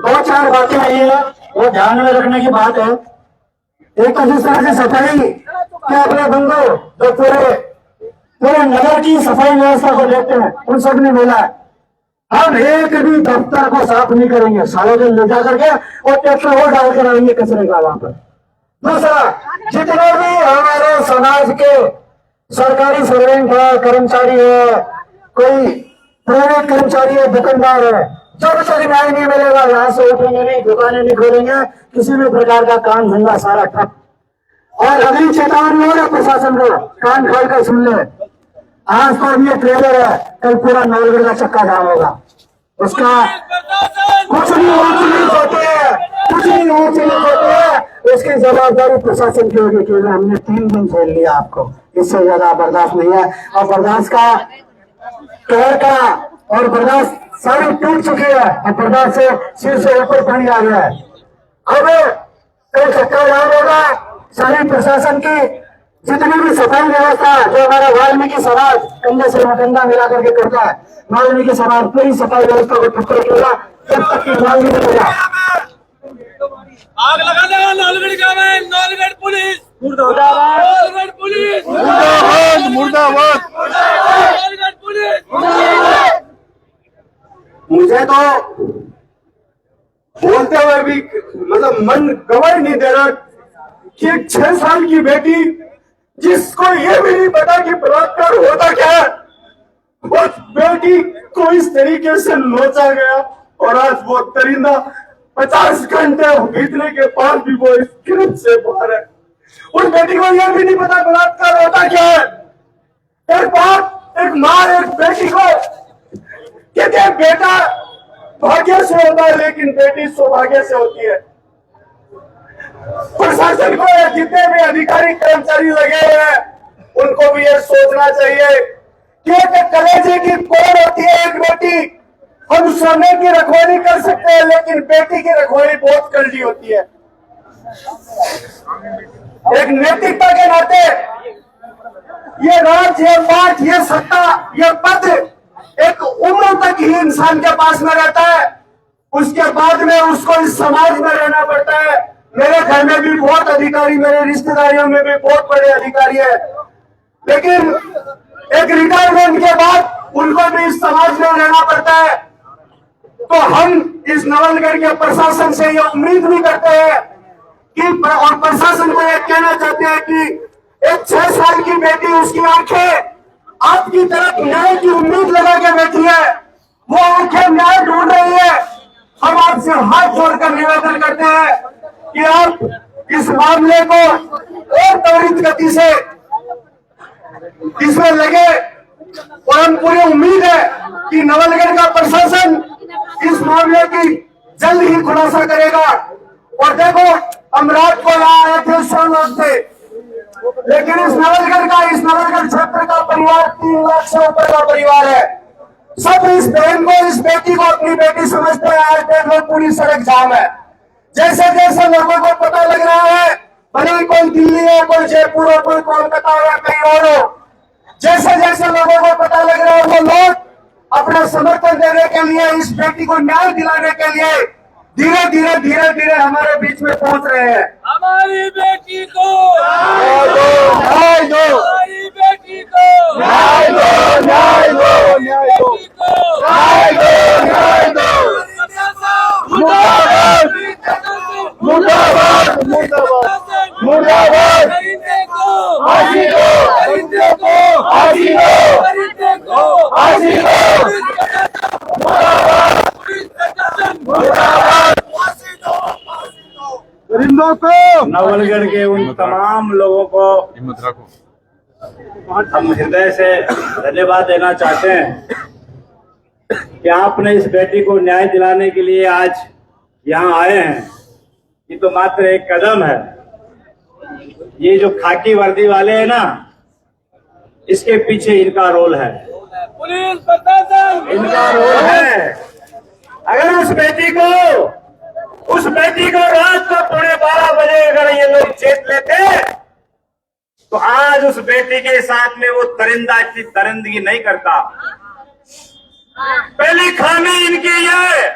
S3: 2-4 बातें आई है, वो ध्यान में रखने की बात है। एक तो जिस तरह से सफाई के अपने बंदो जो पूरे नगर की सफाई व्यवस्था को देखते हैं, उन सब ने बोला है हम एक भी दफ्तर को साफ नहीं करेंगे, सालों दिन ले जा करके और ट्रैक्टर वो डाल कर आएंगे कचरे का वहां पर। दूसरा, जितने भी हमारे समाज के सरकारी सर्वेंट है, कर्मचारी है, कोई प्राइवेट कर्मचारी है, दुकानदार है, जब तक न्याय नहीं मिलेगा यहाँ से उठेंगे नहीं, दुकानें नहीं खोलेंगे, किसी भी प्रकार का काम धंधा सारा ठप। और अगली चेतावनी हो रहा प्रशासन को, कान खोल कर सुन ले, आज तो ये ट्रेलर है, कल पूरा नवलगढ़ का चक्का जाम होगा। उसका कुछ नहीं होते हैं, कुछ नहीं होते हैं। उसकी जवाबदारी प्रशासन की होगी, क्योंकि हमने 3 दिन झेल लिया आपको, इससे ज्यादा बर्दाश्त नहीं है। और बर्दाश्त का कहर का और बर्दाश्त सारी टूट चुकी है, और बर्दाश्त से सिर से ऊपर पानी आ गया है। अब कल चक्का जाम होगा, सारी प्रशासन की जितनी भी सफाई व्यवस्था जो हमारा वाल्मीकि समाज कंधे से कंधा मिला करके करता है, वाल्मीकि समाज पूरी सफाई व्यवस्था को ठप्प रखेगा जब तक की न्याय नहीं मिलेगा।
S6: आग लगा देगा नवलगढ़ का मैं, नवलगढ़ पुलिस मुर्दाबाद, नवलगढ़ पुलिस
S4: मुर्दाबाद, मुर्दाबाद।
S6: नवलगढ़ पुलिस।
S3: मुझे तो बोलते हुए भी मतलब मन गवाही नहीं दे रहा कि एक 6 साल की बेटी जिसको ये भी नहीं पता कि बलात्कार होता क्या है, उस बेटी को इस तरीके से नोचा गया, और आज वो दरिंदा 50 घंटे बीतने के बाद भी वो इस गिरफ्त से बाहर है। उस बेटी को यह भी नहीं पता बलात्कार होता क्या है। एक बाप, एक माँ, एक बेटी को कहते हैं बेटा भाग्य से होता है, लेकिन बेटी सौभाग्य से होती है। प्रशासन को जितने भी अधिकारी कर्मचारी लगे हैं, उनको भी ये सोचना चाहिए कि एक कलेजे की कौन होती है एक बेटी। हम सोने की रखवाली कर सकते हैं, लेकिन बेटी की रखवाली बहुत कड़वी होती है। एक नैतिकता के नाते ये राज, ये पाठ, ये सत्ता, ये पद एक उम्र तक ही इंसान के पास में रहता है, उसके बाद में उसको इस समाज में रहना पड़ता है। मेरे घर में भी बहुत अधिकारी, मेरे रिश्तेदारियों में भी बहुत बड़े अधिकारी है, लेकिन एक रिटायरमेंट के बाद उनको भी इस समाज में रहना पड़ता है। तो हम इस नवलगढ़ के प्रशासन से ये उम्मीद भी करते हैं कि, और प्रशासन को ये कहना चाहते हैं कि एक 6 साल की बेटी, उसकी आंखें आपकी तरफ न्याय की उम्मीद लगा के बैठी है, वो आंखें न्याय ढूंढ रही है। हम आपसे हाथ जोड़कर निवेदन करते हैं कि आप इस मामले को और त्वरित गति से इसमें लगे, और हम पूरी उम्मीद है कि नवलगढ़ का प्रशासन इस मामले की जल्द ही खुलासा करेगा। और देखो, हम रात को यहाँ आए थे 100 लोग थे, लेकिन इस नवलगढ़ क्षेत्र का परिवार 3 लाख से ऊपर का परिवार है। सब इस बहन को, इस बेटी को अपनी बेटी समझते हैं। आज देख लो पूरी सड़क जाम है। जैसे जैसे लोगों को पता लग रहा है, भले ही कोई दिल्ली है, कोई जयपुर हो, कोई कोलकाता हो, कहीं और हो, जैसे जैसे लोगों को पता लग रहा है, वो लोग अपना समर्थन देने के लिए, इस बेटी को न्याय दिलाने के लिए धीरे धीरे हमारे बीच में पहुंच रहे हैं।
S6: हमारी बेटी को
S3: न्याय दो,
S6: हमारी
S4: न्याय दो, न्याय दो, न्याय दो, न्याय दो, न्याय दो। मुर्दाबाद, मुर्दाबाद, मुर्दाबाद, मुर्दाबाद। फांसी दो, फांसी दो, फांसी दो। परिंदों को
S5: नवलगढ़ के उन तमाम लोगों को
S7: हिम्मत रखो।
S5: हम हृदय से धन्यवाद देना चाहते हैं कि आपने इस बेटी को न्याय दिलाने के लिए आज यहाँ आए हैं। ये तो मात्र एक कदम है। ये जो खाकी वर्दी वाले हैं ना, इसके पीछे इनका रोल है,
S6: पुलिस प्रशासन
S5: इनका रोल है। अगर उस बेटी को रात को 12:15 बजे अगर ये लोग चेत लेते तो आज उस बेटी के साथ में वो दरिंदा इतनी दरिंदगी नहीं करता। पहली खामी इनकी है।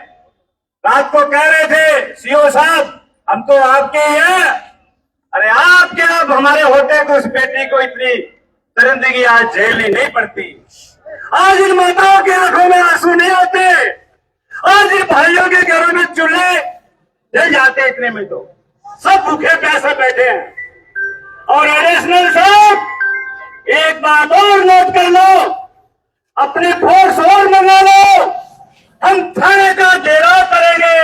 S5: रात को कह रहे थे सीओ साहब हम तो आपके ही हैं। अरे आप क्या, अब हमारे होते तो उस बेटी को इतनी दरिंदगी आज झेलनी नहीं पड़ती। आज इन माताओं की आंखों में आंसू नहीं आते। आज इन भाइयों के घरों में चूल्हे जल जाते। इतने में तो सब भूखे प्यासे बैठे हैं। और एडिशनल साहब एक बात और नोट कर लो, अपनी फोर्स और मंगा लो। हम थाने का घेराव करेंगे,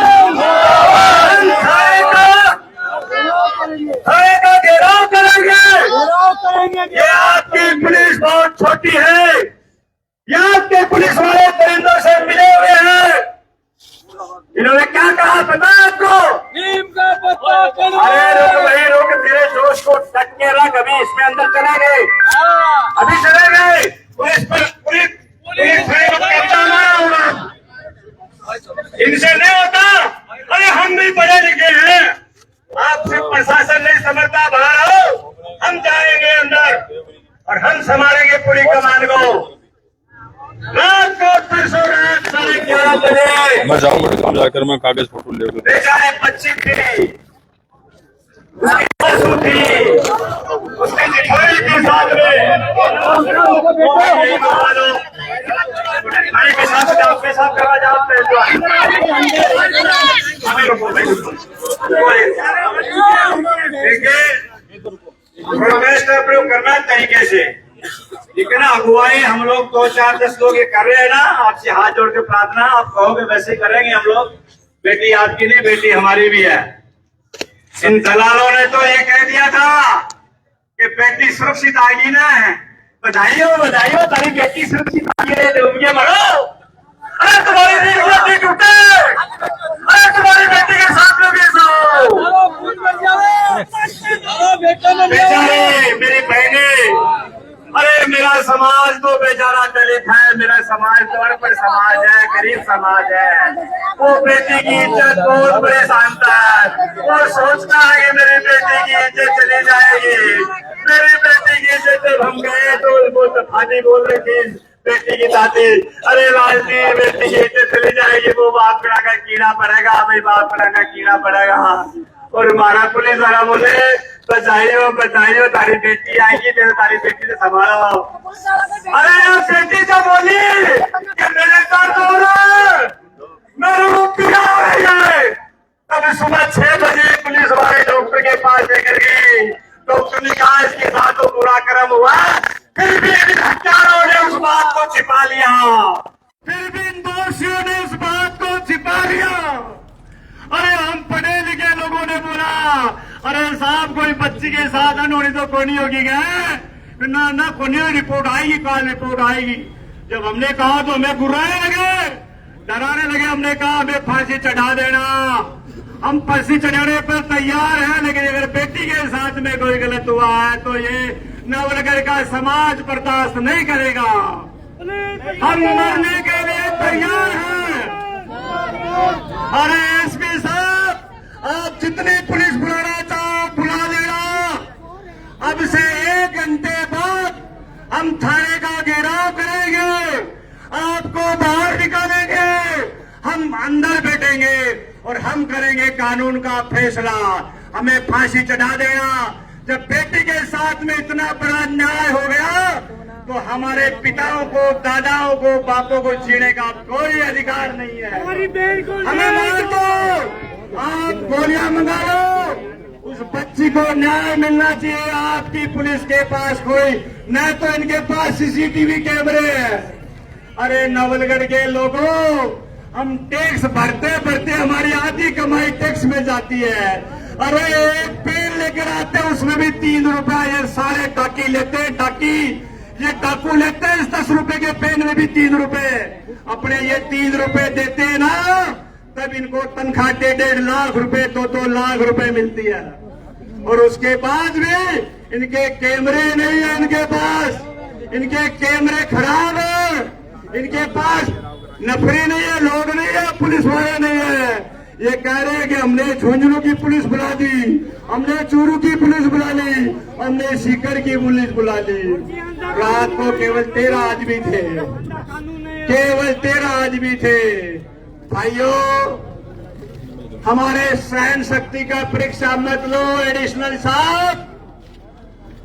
S5: हम थाने का घेराव करेंगे। ये आपकी पुलिस बहुत छोटी है। ये आपके पुलिस वाले दरिंदों से मिले हुए हैं। इन्होंने क्या कहा पता है आपको?
S6: नीम का पत्ता करो।
S5: अरे रुक भाई रुक, तेरे जोश को टक के रख। अभी इसमें अंदर चले गए, अभी चले गए। पुलिस पर पुलिस कब्जा मारा होगा, इनसे नहीं होता। अरे हम भी पढ़े लिखे हैं, आपसे प्रशासन नहीं समझता। बाहर आओ, हम जाएंगे अंदर और हम संभालेंगे पूरी कमान को। रात को परसों रात 11:30 बजे
S7: मैं जाऊंगा काम जाकर, मैं कागज फोटो ले लूं।
S5: बेचारे बच्ची थी, उसकी आंसू थी, उसके मिठाई के साथ में पेशाब करवा जाओ। देखिए प्रयोग करना तरीके से, लेकिन अगुवाई हम लोग 2-4-10 लोग ये कर रहे हैं ना। आपसे हाथ जोड़ के प्रार्थना, आप कहोगे वैसे करेंगे हम लोग। बेटी आपकी नहीं, बेटी हमारी भी है। इन दलालों ने तो ये कह दिया था कि बेटी सुरक्षित आएगी ना। बधाई हो तारी बेटी सुरक्षित आएगी। उनके मरो। अरे तुम्हारी बेटी टूटे, अरे तुम्हारी बेटी के साथ लोग ऐसा बेचारे मेरी बहने। अरे मेरा समाज तो बेचारा दलित है, मेरा समाज तो अनपढ़ समाज है, गरीब समाज है। वो बेटी की इज्जत बहुत परेशानता है। वो सोचता है कि मेरी बेटी की इज्जत चली जाएगी। मेरी बेटी की इज्जत जब हम गए तो वो तो फाटी बोल रही थी बेटी की दादी। अरे लालजी बेटी की इज्जत चली जाएगी, वो बाप बड़ा का कीड़ा पड़ेगा, भाई बाप बड़ा का कीड़ा पड़ेगा। और हमारा पुलिस वाला बोले बताइयो तारी बेटी आएगी, तारी बेटी से संभालो। अरे यार बेटी जो बोली कि मेरे साथ हो रहा है, मेरे को पीड़ा हो रही है। तब सुबह 6 बजे पुलिस वाले डॉक्टर के पास लेकर गई। डॉक्टर ने कहा इसके साथ तो बुरा कर्म हुआ, फिर भी इन हत्यारों ने उस बात को छिपा लिया। फिर भी इन दोषियों ने उस बात को छिपा लिया। अरे हम पढ़े लिखे लोगों ने बोला अरे साहब कोई बच्ची के साथ अनहोनी तो कोई नहीं होगी ना कोई रिपोर्ट आएगी, कल रिपोर्ट आएगी। जब हमने कहा तो हमें गुर्राने लगे, डराने लगे। हमने कहा हमें फांसी चढ़ा देना, हम फांसी चढ़ाने पर तैयार हैं। लेकिन अगर बेटी के साथ में कोई गलत हुआ है तो ये नवलगढ़ का समाज बर्दाश्त नहीं करेगा। हम मरने के लिए तैयार हैं। अरे एसपी साहब, आप जितनी पुलिस बुलाना चाहो बुला लेना। अब से 1 घंटे बाद हम थाने का घेराव करेंगे, आपको बाहर निकालेंगे, हम अंदर बैठेंगे और हम करेंगे कानून का फैसला। हमें फांसी चढ़ा देना, जब बेटी के साथ में इतना बड़ा अन्याय हो गया तो हमारे पिताओं को, दादाओं को, बापों को जीने का कोई अधिकार नहीं है। हमें मार दो, आप गोलियां मंगा लो, उस बच्ची को न्याय मिलना चाहिए। आपकी पुलिस के पास कोई न तो इनके पास सीसीटीवी कैमरे है। अरे नवलगढ़ के लोगों, हम टैक्स भरते भरते हमारी आधी कमाई टैक्स में जाती है। अरे एक पेन लेकर आते हैं उसमें भी 3 रुपया। ये सारे टाकी लेते हैं, टाकी ये डाकू लेते हैं, इस 10 रुपए के पेन में भी 3 रुपए। अपने ये 3 रुपए देते हैं ना, तब इनको तनख्वाह 1.5 लाख रुपए, 2-2 लाख रुपए मिलती है। और उसके बाद भी इनके कैमरे नहीं है, इनके पास इनके कैमरे खराब है, इनके पास नफरी नहीं है, लोग नहीं है, पुलिस वाले नहीं है। ये कह रहे हैं कि हमने झुंझुनू की पुलिस बुला दी, हमने चूरू की पुलिस बुला ली, हमने सीकर की पुलिस बुला ली। रात को केवल 13 आदमी थे, केवल 13 आदमी थे। भाइयों, हमारे सहन शक्ति का परीक्षा मत लो। एडिशनल साहब,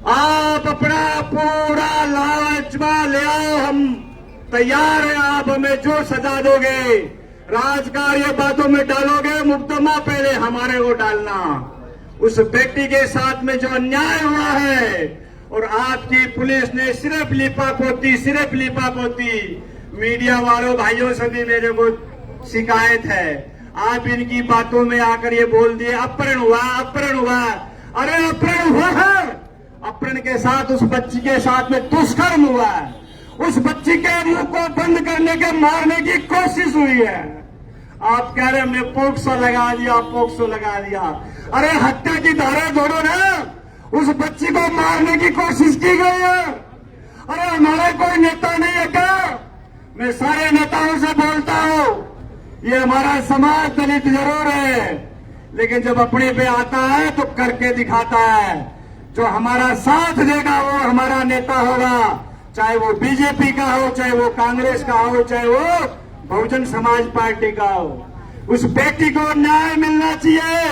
S5: आप अपना पूरा लालचमा ले आओ, हम तैयार हैं। आप हमें जो सजा दोगे, राजकार्य बातों में डालोगे, मुकदमा पहले हमारे को डालना। उस बेटी के साथ में जो अन्याय हुआ है और आपकी पुलिस ने सिर्फ लिपापोती। मीडिया वालों भाइयों से भी मेरे को शिकायत है, आप इनकी बातों में आकर ये बोल दिए अपहरण हुआ, अपहरण हुआ। अरे अपहरण हुआ है, अपहरण के साथ उस बच्ची के साथ में दुष्कर्म हुआ है। उस बच्ची के मुंह को बंद करने के मारने की कोशिश हुई है। आप कह रहे हमने पोक्सो लगा दिया, पोक्सो लगा दिया। अरे हत्या की धारा जोड़ो ना, उस बच्ची को मारने की कोशिश की गई है। अरे हमारा कोई नेता नहीं है क्या? मैं सारे नेताओं से बोलता हूं, ये हमारा समाज दलित जरूर है, लेकिन जब अपने पे आता है तो करके दिखाता है। जो हमारा साथ देगा वो हमारा नेता होगा, चाहे वो बीजेपी का हो, चाहे वो कांग्रेस का हो, चाहे वो बहुजन समाज पार्टी का हो। उस बेटी को न्याय मिलना चाहिए,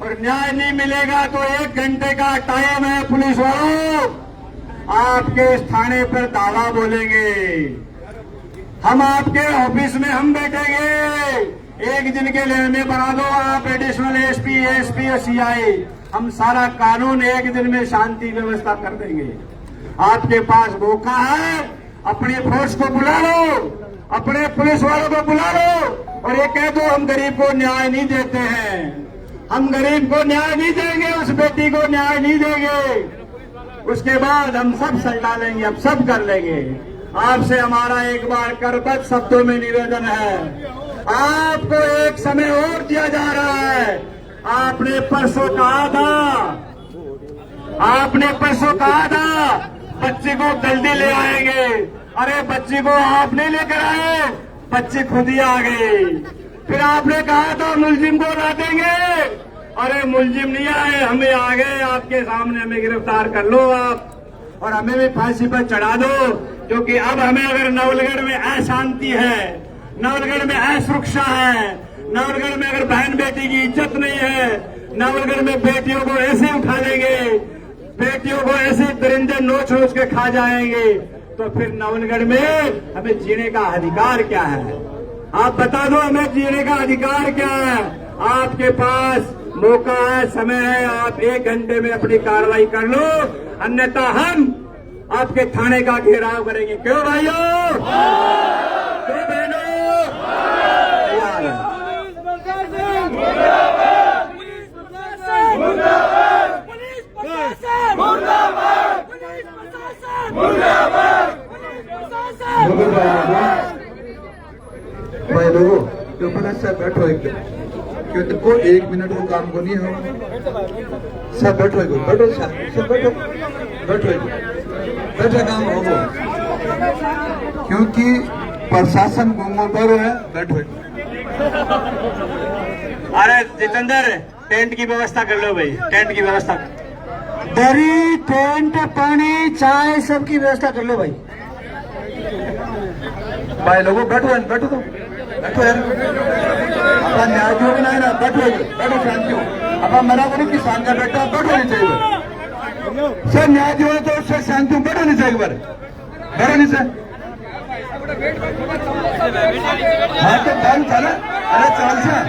S5: और न्याय नहीं मिलेगा तो 1 घंटे का टाइम है। पुलिस वालों, आपके इस थाने पर दावा बोलेंगे, हम आपके ऑफिस में हम बैठेंगे। 1 दिन के लिए हमें बना दो आप एडिशनल एसपी और सीआई, हम सारा कानून 1 दिन में शांति व्यवस्था कर देंगे। आपके पास मौका है, अपनी फोर्स को बुला लो, अपने पुलिस वालों को बुला लो, और ये कह दो हम गरीब को न्याय नहीं देते हैं, हम गरीब को न्याय नहीं देंगे, उस बेटी को न्याय नहीं देंगे। उसके बाद हम सब सल डालेंगे, अब सब कर लेंगे। आपसे हमारा एक बार करबद्ध शब्दों में निवेदन है, आपको एक समय और दिया जा रहा है। आपने परसों कहा था बच्ची को जल्दी ले आएंगे। अरे बच्ची को आप नहीं लेकर आए, बच्ची खुद ही आ गई। फिर आपने कहा था मुलजिम को ला देंगे, अरे मुलजिम नहीं आए, हमें आ गए आपके सामने, हमें गिरफ्तार कर लो आप, और हमें भी फांसी पर चढ़ा दो। क्योंकि अब हमें अगर नवलगढ़ में अशांति है, नवलगढ़ में असुरक्षा है, नवलगढ़ में अगर बहन बेटी की इज्जत नहीं है, नवलगढ़ में बेटियों को ऐसे उठा लेंगे, बेटियों को ऐसे दरिंदे नोच नोच के खा जाएंगे, तो फिर नवलगढ़ में हमें जीने का अधिकार क्या है? आप बता दो, हमें जीने का अधिकार क्या है? आपके पास मौका है, समय है, आप 1 घंटे में अपनी कार्रवाई कर लो, अन्यथा हम आपके थाने का घेराव करेंगे। क्यों भाइयों, क्यों बहनों? तैयार है।
S8: भाई लोगों, तो अपना सब बैठो एकदम, क्यों तुमको 1 मिनट को काम को नहीं हो। सब बैठो एकदम, बैठो सब बैठो, बैठो बैठे काम होगा, क्योंकि प्रशासन गुंगो पर है। बैठो।
S5: अरे जितेंद्र, टेंट की व्यवस्था कर लो भाई, टेंट की व्यवस्था,
S3: दरी, टेंट, पानी, चाय, सबकी व्यवस्था कर लो भाई।
S8: भाई लोगों बैठो, बैठो तो बैठो यार, अपना न्याय जो भी ना, बैठो बैठो, शांति हो। अब मना करो कि शांति बैठा, बैठो नहीं चाहिए। सर न्याय जो है तो उससे शांति बैठो नहीं एक बार बैठो नहीं सर हाँ तो बंद था ना अरे चल सर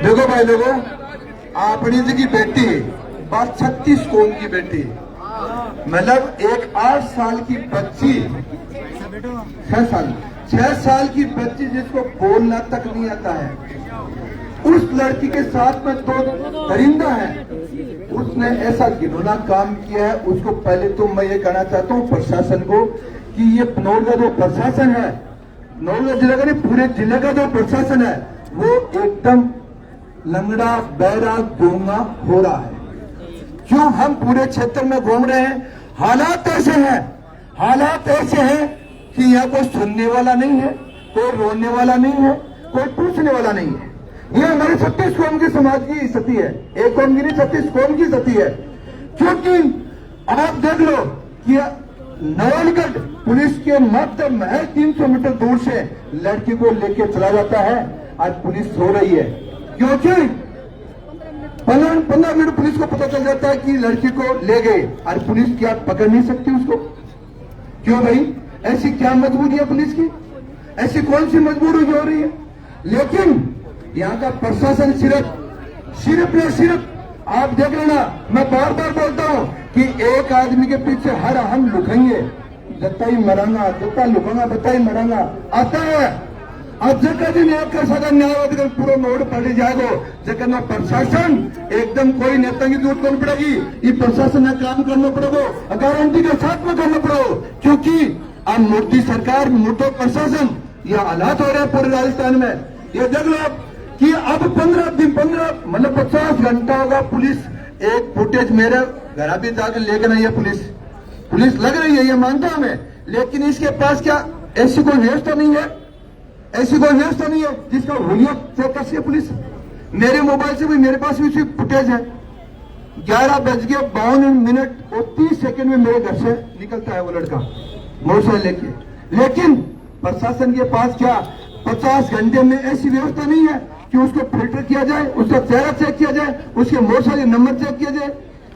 S8: देखो भाई लोगों अपनी जी की बेटी बात 36 कौम की बेटी मतलब एक 8 साल की बच्ची 6 साल की बच्ची जिसको बोलना तक नहीं आता है उस लड़की के साथ में 2 दरिंदा है उसने ऐसा घिनौना काम किया है। उसको पहले तो मैं ये कहना चाहता हूँ प्रशासन को कि ये नौल का जो प्रशासन है नौलगढ़ जिले का नहीं पूरे जिले का जो प्रशासन है वो एकदम लंगड़ा बहरा गूंगा हो रहा है। क्यों हम पूरे क्षेत्र में घूम रहे हैं हालात ऐसे हैं कि यहाँ कोई सुनने वाला नहीं है कोई रोने वाला नहीं है कोई पूछने वाला नहीं है। ये हमारे 36 कौम के समाज की स्थिति है एक कौम की नहीं 36 कौम की स्थिति है। क्योंकि आप देख लो कि नवलगढ़ पुलिस के मात्र महज 300 मीटर दूर से लड़की को लेके चला जाता है। आज पुलिस सो रही है क्योंकि 15 मिनट पुलिस को पता चल जाता है कि लड़की को ले गए और पुलिस क्या पकड़ नहीं सकती उसको। क्यों भाई ऐसी क्या मजबूरी है पुलिस की ऐसी कौन सी मजबूरी हो रही है। लेकिन यहाँ का प्रशासन सिर्फ आप देख लेना मैं बार बार बोलता हूँ कि एक आदमी के पीछे हर हम लुकेंगे जत्ता ही मरांगा जत्ता लुकेंगा बत्ता ही मरांगा आता है। अब जगह दिन एक कर सका न्याय पूरा नोट पड़ जाएगा जगह ना प्रशासन एकदम कोई नेता की जरूरत करनी पड़ेगी ये प्रशासन ने काम करना पड़ेगा गारंटी के साथ में करना पड़ेगा। क्योंकि अब मोदी सरकार मोटो प्रशासन ये हालात हो रहे हैं पूरे राजस्थान में। ये देख लो कि अब 15 मतलब 50 घंटा होगा पुलिस एक फुटेज मेरे घर भी जाकर लेकर आई है पुलिस लग रही है ये मानता हूं मैं। लेकिन इसके पास क्या ऐसी कोई व्यवस्था नहीं है जिसका हुलियत चेक कर सके पुलिस। मेरे मोबाइल से भी मेरे पास भी उसकी फुटेज है 11:52 और 30 सेकंड में मेरे घर से निकलता है वो लड़का मोटरसाइकिल लेके। लेकिन प्रशासन के पास क्या 50 घंटे में ऐसी व्यवस्था नहीं है कि उसको फिल्टर किया जाए उसका चेहरा चेक किया जाए उसके मोटरसाइकिल नंबर चेक किया जाए।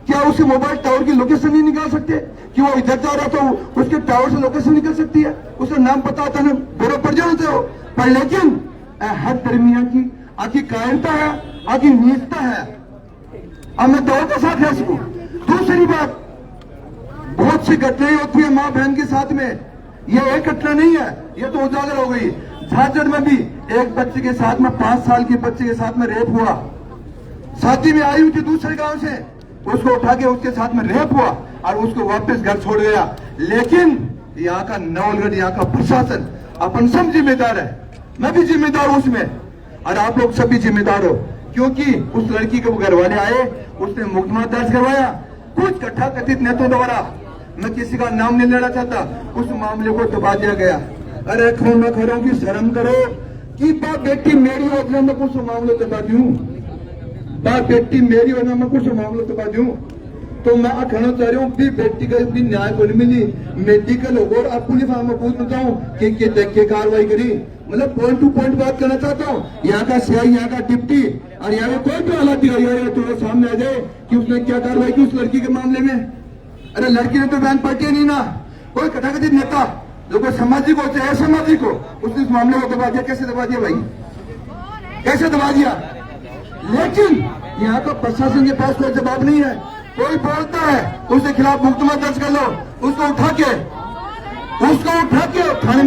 S8: क्या उसके मोबाइल टावर की लोकेशन नहीं निकाल सकते कि वो इधर जा रहा तो उसके टावर से लोकेशन निकल सकती है उसका नाम पता होता है बुरा पड़ जाते हो पर। लेकिन हर दरमियान की आखिर कायरता है आखिर नीचता है। अब मैं दौड़ के साथ है इसको। दूसरी बात बहुत सी घटनाएं होती है माँ बहन के साथ में ये एक घटना नहीं है ये तो उजागर हो गई। झाझड़ में भी एक बच्चे के साथ में 5 साल के बच्चे के साथ में रेप हुआ। शादी में आई हुई थी दूसरे गांव से उसको उठा के उसके साथ में रेप हुआ और उसको वापस घर छोड़ गया। लेकिन यहाँ का नवलगढ़ यहाँ का प्रशासन अपन सब जिम्मेदार है मैं भी जिम्मेदार हूं उसमें और आप लोग सभी जिम्मेदार हो। क्योंकि उस लड़की के घर वाले आए उसने मुकदमा दर्ज करवाया कुछ कथा कथित नेताओं द्वारा मैं किसी का नाम नहीं लेना चाहता उस मामले को दबा दिया गया। अरे मैं खड़ों की शर्म करो कि बाप बेटी मेरी योजना में कुछ मामले दबा दूं बाप बेटी मेरी योजना में कुछ मामले दबा दूं तो मैं कहना चाह रहा हूँ भी बेटी का भी न्याय को नहीं मिली मेडिकल हो और आप पुलिस में पूछ बताऊँ कि देख के कार्रवाई करी मतलब पॉइंट टू पॉइंट बात करना चाहता हूँ। यहाँ का सीआई यहाँ का डिप्टी और यहाँ का कोई भी हालात थोड़ा सामने आ जाए कि उसने क्या कार्रवाई की उस लड़की के मामले में। अरे लड़की ने तो बयान पार्टी नहीं ना कोई कथाकथित नेता जो कोई सामाजिक हो चाहे असामाजिक हो उसने इस मामले को दबा दिया। कैसे दबा दिया भाई कैसे दबा दिया। लेकिन यहाँ का प्रशासन के पास कोई जवाब नहीं है। कोई बोलता है उसके खिलाफ मुकदमा दर्ज कर लो उसको उठा के थाने